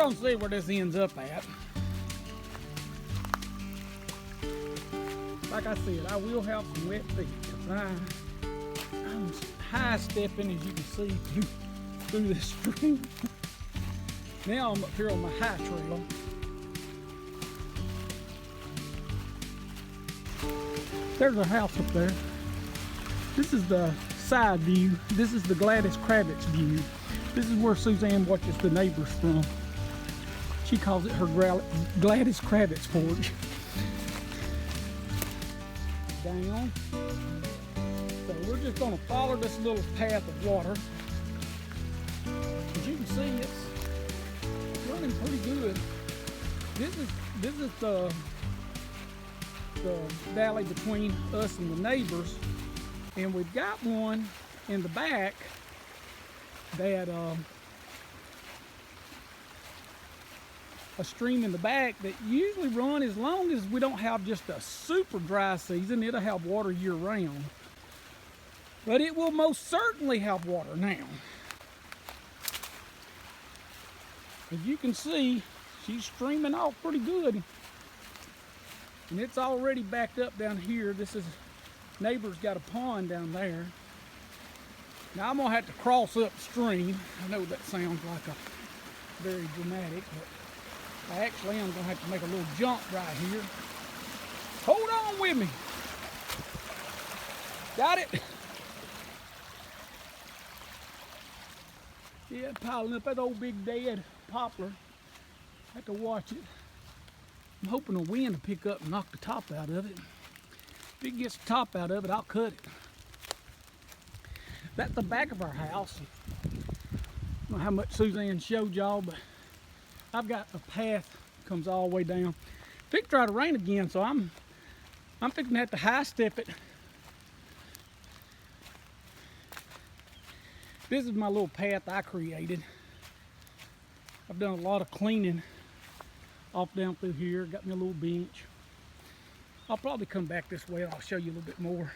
gonna see where this ends up at. Like I said, I will have some wet feet because I'm high stepping, as you can see, through this stream. Now I'm up here on my high trail. There's a house up there. This is the side view. This is the Gladys Kravitz view. This is where Suzanne watches the neighbors from. She calls it her Gladys Kravitz porch. Down. So we're just going to follow this little path of water. As you can see, it's running pretty good. This is the valley between us and the neighbors, and we've got one in the back that a stream in the back that usually run as long as we don't have just a super dry season. It'll have water year round, but it will most certainly have water now. As you can see, she's streaming off pretty good. And it's already backed up down here. This is, neighbor's got a pond down there. Now I'm gonna have to cross upstream. I know that sounds like a very dramatic, but I actually am gonna have to make a little jump right here. Hold on with me. Got it? Yeah, piling up that old big dead poplar. I have to watch it. I'm hoping the wind will pick up and knock the top out of it. If it gets the top out of it, I'll cut it. That's the back of our house. I don't know how much Suzanne showed y'all, but I've got a path that comes all the way down. It's try to rain again, so I'm fixing to have to high step it. This is my little path I created. I've done a lot of cleaning off down through here. Got me a little bench. I'll probably come back this way and I'll show you a little bit more.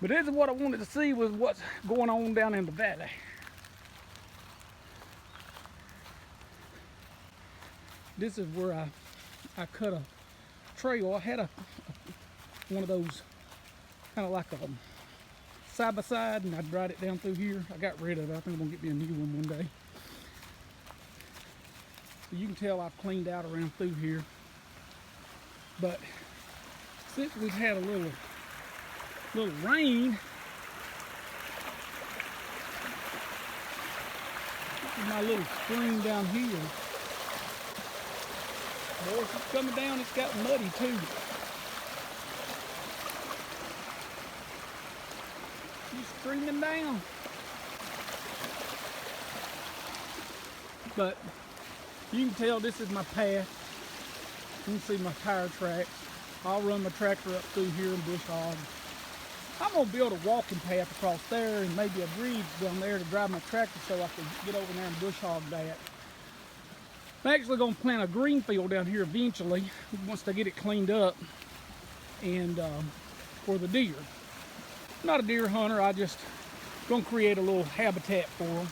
But this is what I wanted to see, was what's going on down in the valley. This is where I cut a trail. I had one of those kind of like a side by side, and I dried it down through here. I got rid of it. I think I'm gonna get me a new one day. So you can tell I've cleaned out around through here. But since we've had a little rain, this is my little stream down here. Boy, if it's coming down, it's got muddy too. She's streaming down. But you can tell this is my path. You can see my tire tracks. I'll run my tractor up through here and bush hog. I'm gonna build a walking path across there and maybe a bridge down there to drive my tractor so I can get over there and bush hog that. I'm actually gonna plant a green field down here eventually once they get it cleaned up, and for the deer. I'm not a deer hunter. I just gonna create a little habitat for them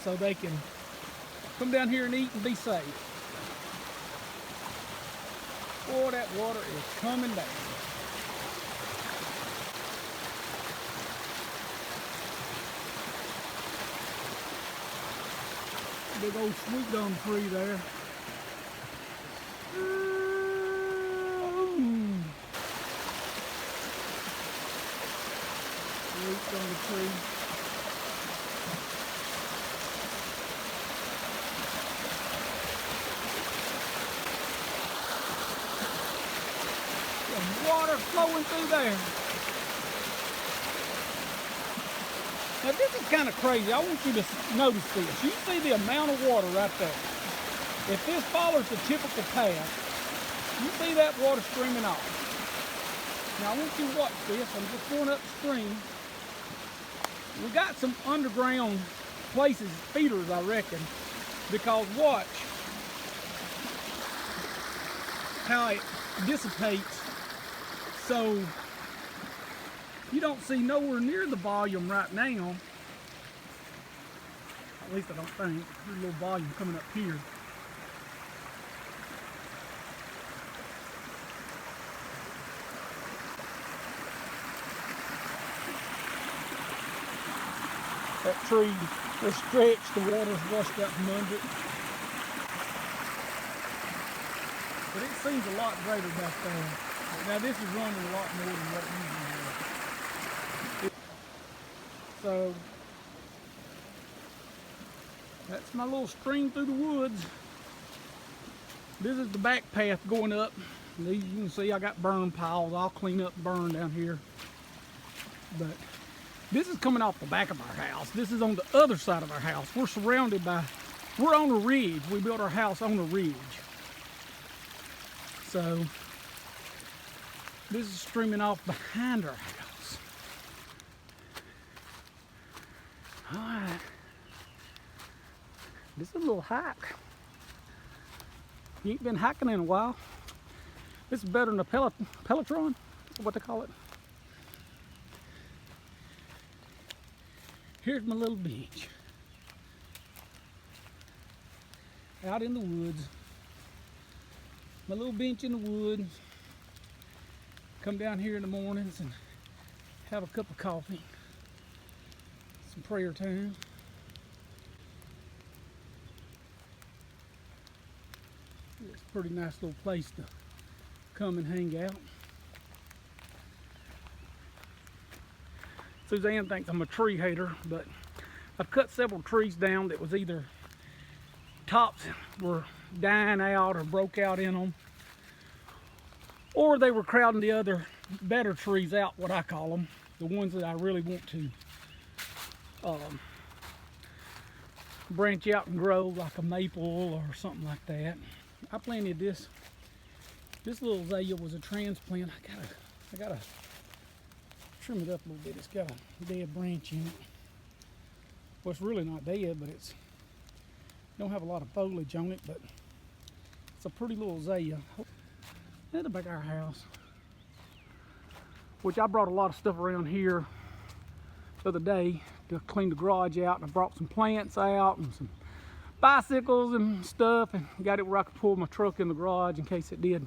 so they can come down here and eat and be safe. Boy, that water is coming down. Big old sweet gum tree there. Roots on the tree. Water flowing through there. Now this is kind of crazy. I want you to notice this. You see the amount of water right there. If this follows the typical path, you see that water streaming off. Now I want you to watch this. I'm just going upstream. We got some underground places, feeders, I reckon, because watch how it dissipates. So you don't see nowhere near the volume right now, At least I don't think. There's a little volume coming up here. That tree was stretched, the water's washed out from under it. But it seems a lot greater back there. Now this is running a lot more than what it usually is. So that's my little stream through the woods. This is the back path going up. You can see I got burn piles. I'll clean up burn down here. But this is coming off the back of our house. This is on the other side of our house. We're surrounded by, we're on a ridge. We built our house on a ridge. So this is streaming off behind our house. All right. This is a little hike. You ain't been hiking in a while. This is better than a Pelletron, what they call it. Here's my little bench. Out in the woods. My little bench in the woods. Come down here in the mornings and have a cup of coffee. Some prayer time. It's a pretty nice little place to come and hang out. Suzanne thinks I'm a tree hater, but I've cut several trees down that was either tops were dying out or broke out in them, or they were crowding the other better trees out, what I call them, the ones that I really want to branch out and grow, like a maple or something like that. I planted this little azalea was a transplant. I gotta trim it up a little bit. It's got a dead branch in it. Well, it's really not dead, but it's don't have a lot of foliage on it, but it's a pretty little azalea. At the back of our house, which I brought a lot of stuff around here the other day to clean the garage out, and I brought some plants out and some bicycles and stuff, and got it where I could pull my truck in the garage in case it did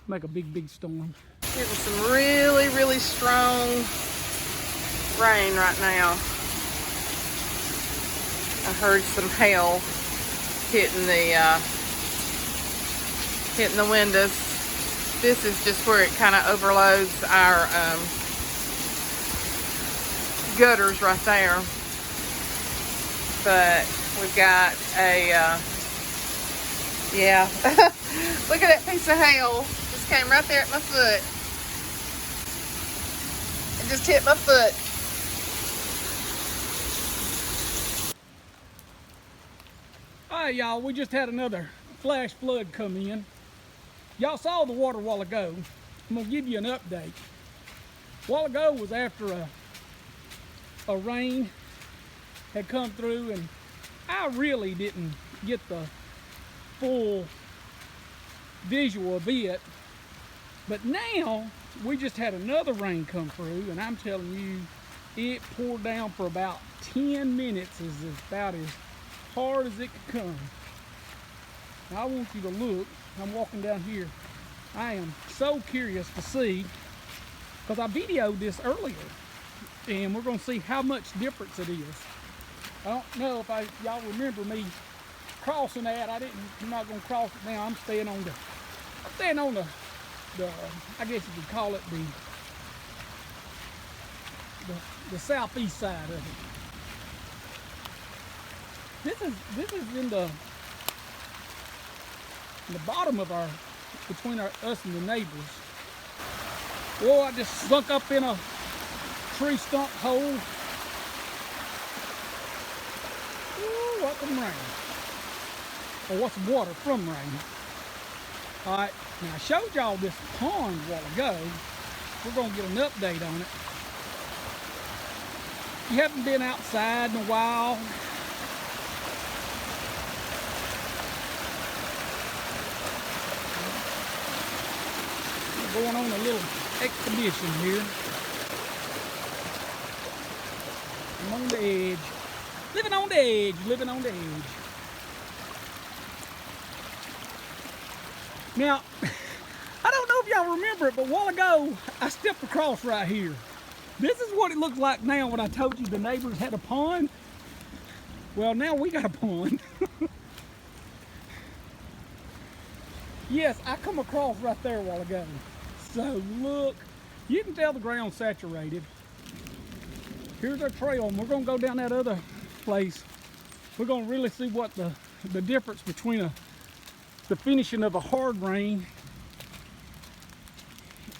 make a big storm. Getting some really strong rain right now. I heard some hail hitting the windows. This is just where it kind of overloads our gutters right there. But we've got a yeah. Look at that piece of hail. Just came right there at my foot. It just hit my foot. All right, y'all, we just had another flash flood come in. Y'all saw the water a while ago. I'm gonna give you an update. A while ago was after a rain had come through, and I really didn't get the full visual of it. But now we just had another rain come through, and I'm telling you, it poured down for about 10 minutes. Is about as hard as it could come. Now I want you to look. I'm walking down here. I am so curious to see, because I videoed this earlier, and we're going to see how much difference it is. I don't know if y'all remember me crossing that. I'm not going to cross it now. I'm staying on the I guess you could call it the southeast side of it. This is in the bottom of between us and the neighbors. Whoa, I just sunk up in a tree stump hole. Ooh, what some rain. Or what's water from rain. All right, now I showed y'all this pond a while ago. We're gonna get an update on it. If you haven't been outside in a while, we're going on a little expedition here. I'm on the edge. Living on the edge, living on the edge. Now, I don't know if y'all remember it, but a while ago, I stepped across right here. This is what it looked like now when I told you the neighbors had a pond. Well, now we got a pond. Yes, I come across right there a while ago. So look, you can tell the ground's saturated. Here's our trail, and we're gonna go down that other place. We're gonna really see what the difference between the finishing of a hard rain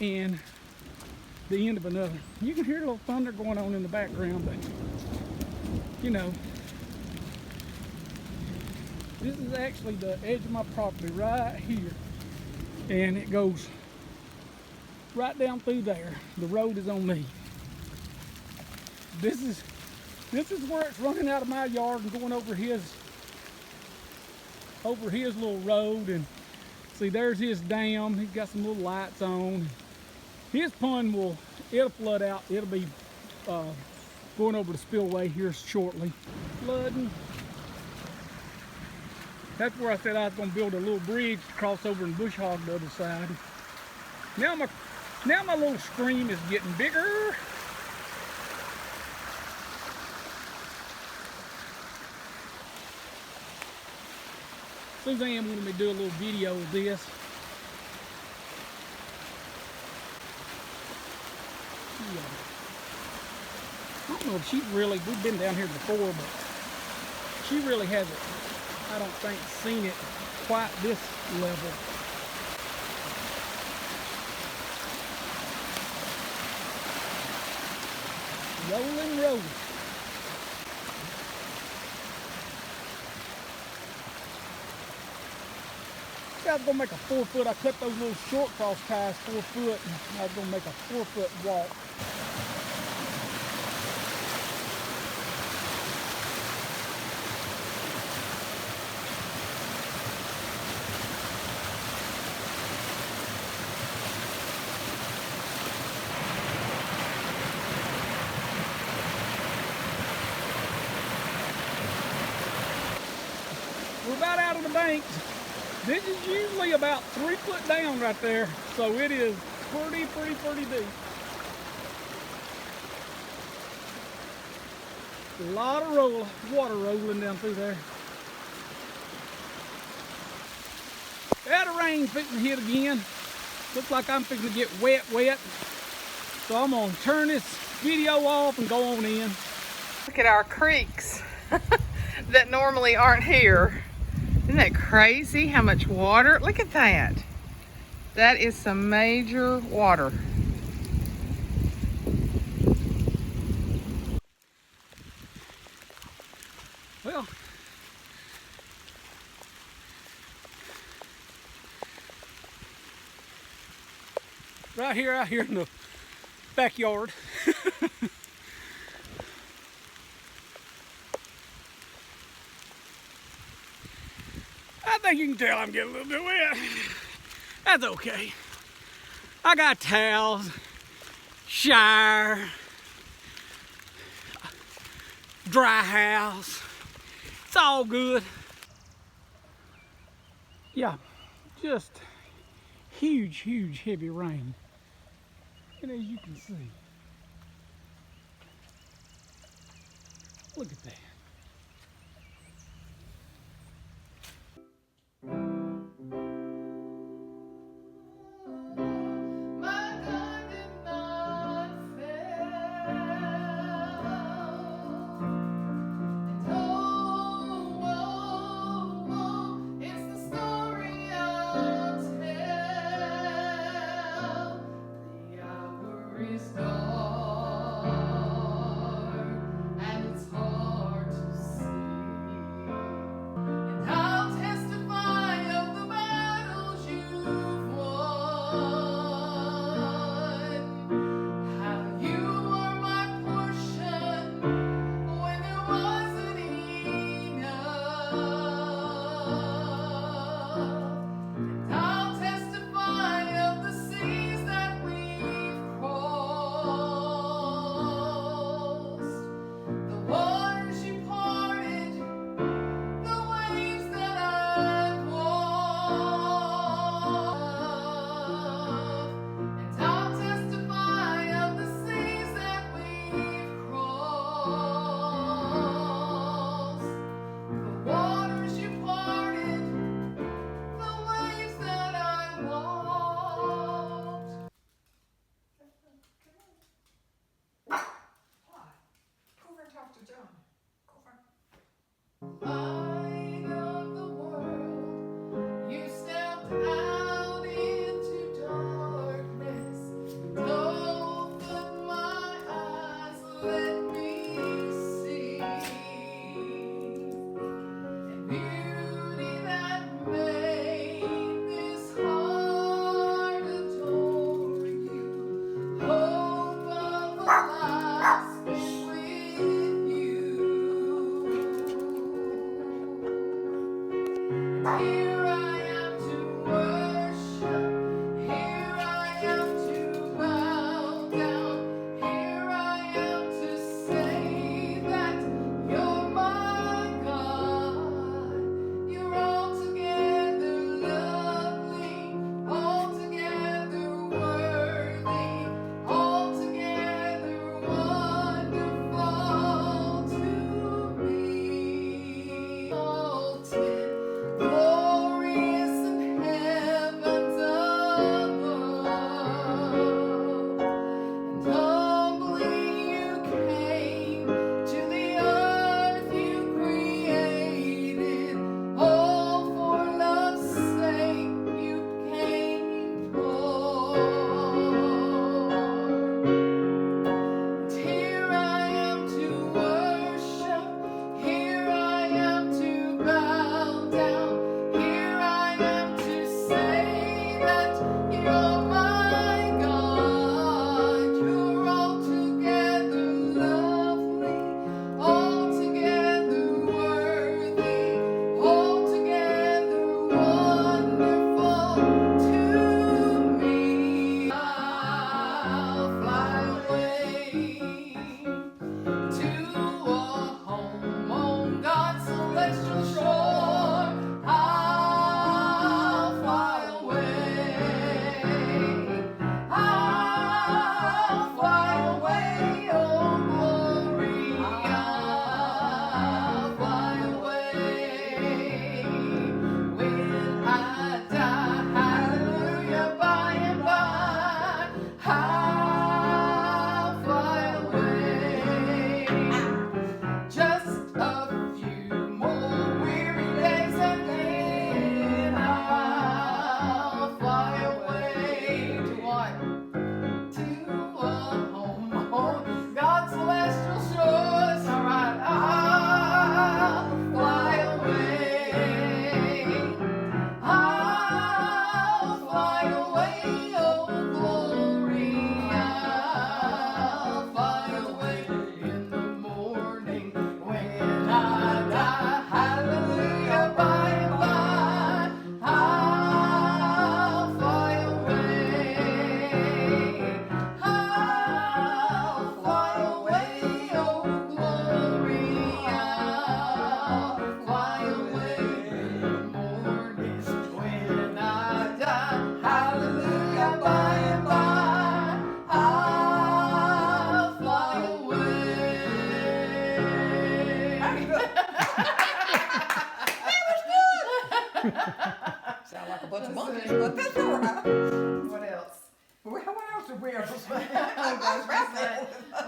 and the end of another. You can hear a little thunder going on in the background, but you know, this is actually the edge of my property right here, and it goes right down through there. The road is on me. This is where it's running out of my yard and going over his little road. And see, there's his dam. He's got some little lights on. His pond it'll flood out. It'll be going over the spillway here shortly. Flooding. That's where I said I was going to build a little bridge to cross over and bush hog the other side. Now my little stream is getting bigger. Suzanne wanted me to do a little video of this. I don't know if we've been down here before, but she really hasn't, I don't think, seen it quite this level. Rolling, rolling. I was gonna make a 4 foot. I cut those little short cross ties 4 foot, and I was gonna make a 4 foot walk. We're about out of the banks. This is usually about 3 foot down right there, so it is pretty deep. A lot of water rolling down through there. That rain fixing to hit again. Looks like I'm fixing to get wet. So I'm gonna turn this video off and go on in. Look at our creeks that normally aren't here. Isn't that crazy how much water? Look at that. That is some major water. Well, right here out here in the backyard. I think you can tell I'm getting a little bit wet. That's okay. I got towels, shower, dry house. It's all good. Yeah, just huge heavy rain. And as you can see, look at that. Is dark and it's hard Sound like a bunch of monkeys, but that's all right. What else? What else did we ever sing?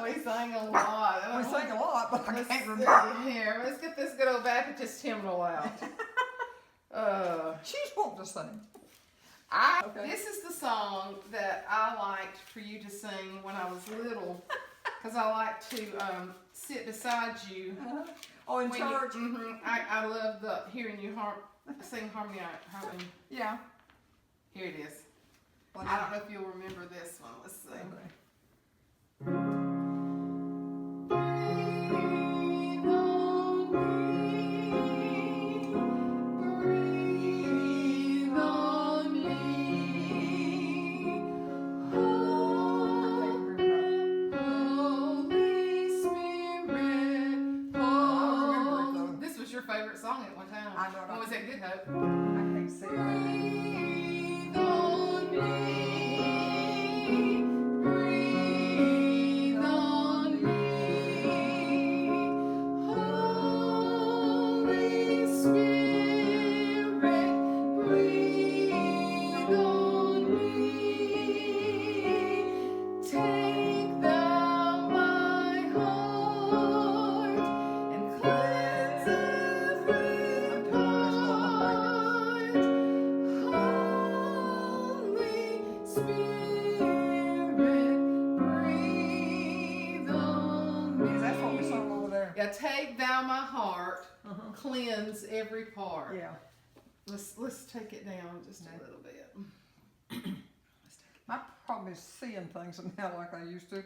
We sang a lot. We sang a lot, but I Let's can't see remember. here. Let's get this good old Baptist hymnal out. She's wanting to sing. Okay. This is the song that I liked for you to sing when I was little, because I like to sit beside you. Oh, in when church? I love hearing you sing harmony. Yeah. Here it is. Well, I don't know if you'll remember this one. Let's see. Okay. Favorite song at one time. I know. What was that? Good Hope. I can't see Breathe on me, breathe on me, Holy Spirit, breathe on me, take thou my heart and cleanse every part. Holy Spirit, breathe on me. Is that what we sung over there? Yeah, take thou my heart, cleanse every part. Yeah. Let's take it down just a little bit. I'm probably seeing things now like I used to.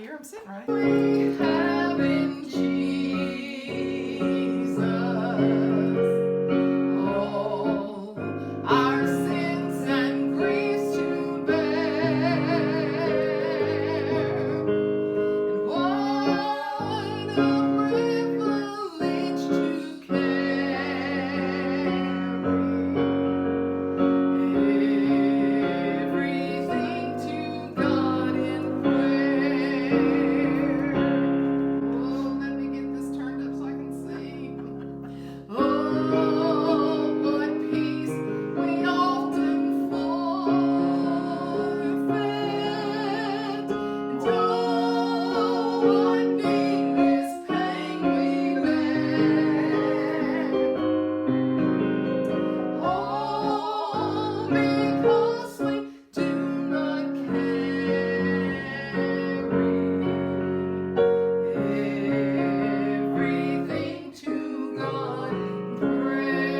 here. I'm sitting right here. We have in Jesus all our sins and griefs to bear. And what a privilege to carry everything to God in prayer. Oh, let me get this turned up so I can see. Oh, what peace we often forfeit, and oh, what needless pain we bear. All because we do not carry everything to God in prayer.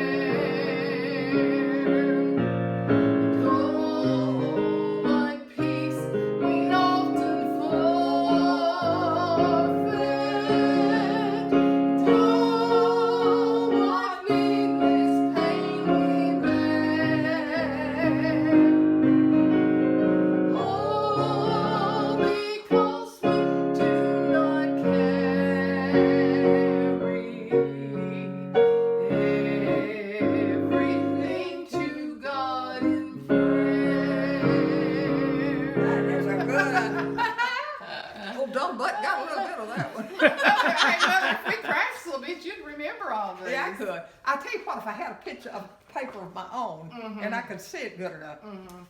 Oh, what peace we often forfeit, and oh, what needless pain we bear. All because we do not carry everything to God in prayer. That is a good one. Old dumb butt got a little bit of that one. Hey, Mother, if we practice a little bit, you'd remember all these. Yeah, I could. I'll tell you what, if I had a picture of paper of my own and I could see it good enough.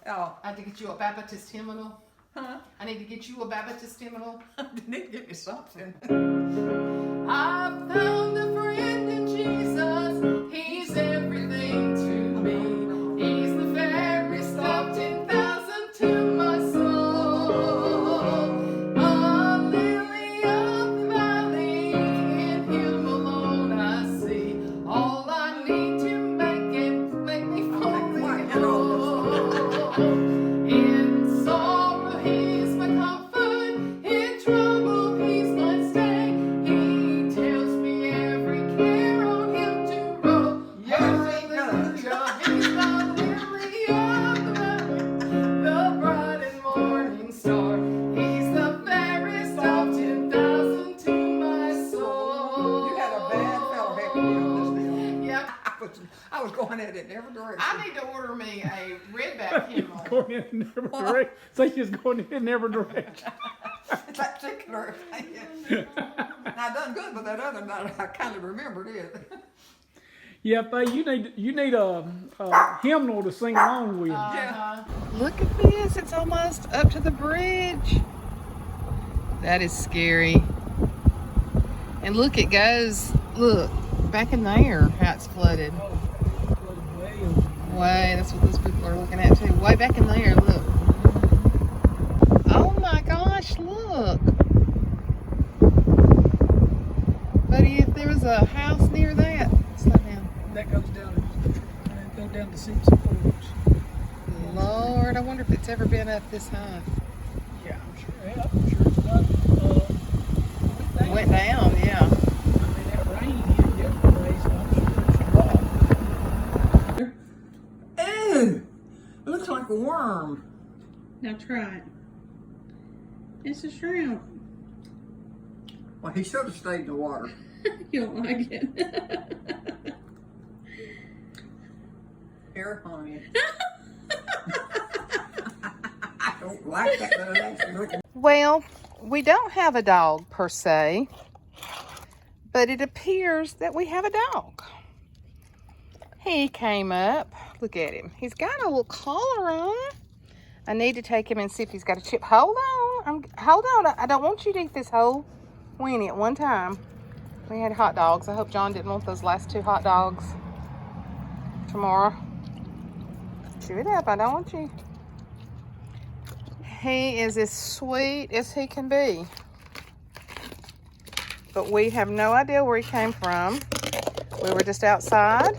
Oh, I have to get you a Baptist hymnal. huh? I need to get you a Baptist hymnal. You need to give me something. I found a friend in Jesus. He's everything to me. He's the fairest of 10,000 to my soul. A lily of the valley, in Him alone I see all I need to make me fully whole. In sorrow, He's my comfort. In trouble, He's my stay. He tells me every care on Him to roll. Hallelujah, He's the lily of the valley, the bright and morning star. He's the fairest of 10,000 to my soul. You had a bad fellow help me on this deal. Yep. I was going at it in every direction. I need to order me a redback hymnal. Going in every direction. So she's going in every direction. That particular thing. I done good with that other night. I kind of remembered it. Yeah, Faye, you need a hymnal to sing along with. Yeah. Look at this. It's almost up to the bridge. That is scary. And look, it goes, look, back in there, how it's flooded. Way, that's what those people are looking at too. Way back in there, look. Oh my gosh, look. Buddy, if there was a house near that, slow down. That goes down to Simpson Forks. Lord, I wonder if it's ever been up this high. Yeah, I'm sure it's not. Went down, yeah. I mean, that rain hit yesterday, so I'm sure it's rough. Ew! It looks like a worm. Now try it. It's a shrimp. Well, he should have stayed in the water. You don't like it. Here, honey. I don't like that, but it actually looking. Well, we don't have a dog per se, but it appears that we have a dog. He came up. Look at him. He's got a little collar on. I need to take him and see if he's got a chip. Hold on. Hold on. I don't want you to eat this whole weenie at one time. We had hot dogs. I hope John didn't want those last 2 hot dogs tomorrow. Chew it up. I don't want you. He is as sweet as he can be. But we have no idea where he came from. We were just outside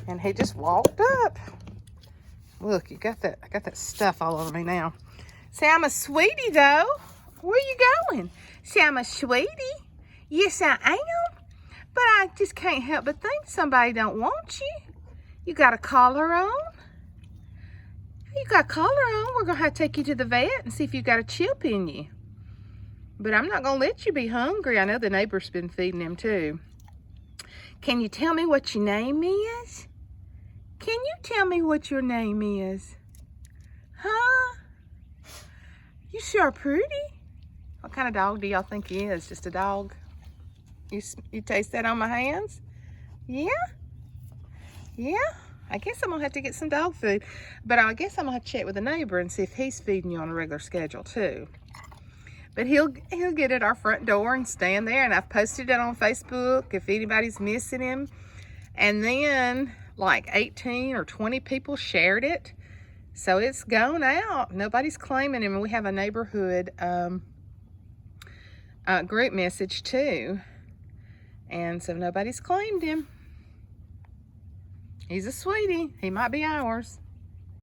and he just walked up. Look, I got that stuff all over me now. See, I'm a sweetie though. Where you going? See, I'm a sweetie. Yes, I am. But I just can't help but think somebody don't want you. You got a collar on? You got a collar on. We're going to have to take you to the vet and see if you got a chip in you. But I'm not going to let you be hungry. I know the neighbor's been feeding him too. Can you tell me what your name is? Can you tell me what your name is? Huh? You sure pretty. What kind of dog do y'all think he is? Just a dog? You taste that on my hands? Yeah? Yeah? I guess I'm gonna have to get some dog food. But I guess I'm gonna have to check with the neighbor and see if he's feeding you on a regular schedule too. But he'll get at our front door and stand there, and I've posted it on Facebook if anybody's missing him. And then like 18 or 20 people shared it. So it's gone out. Nobody's claiming him. And we have a neighborhood group message too. And so nobody's claimed him. He's a sweetie. He might be ours.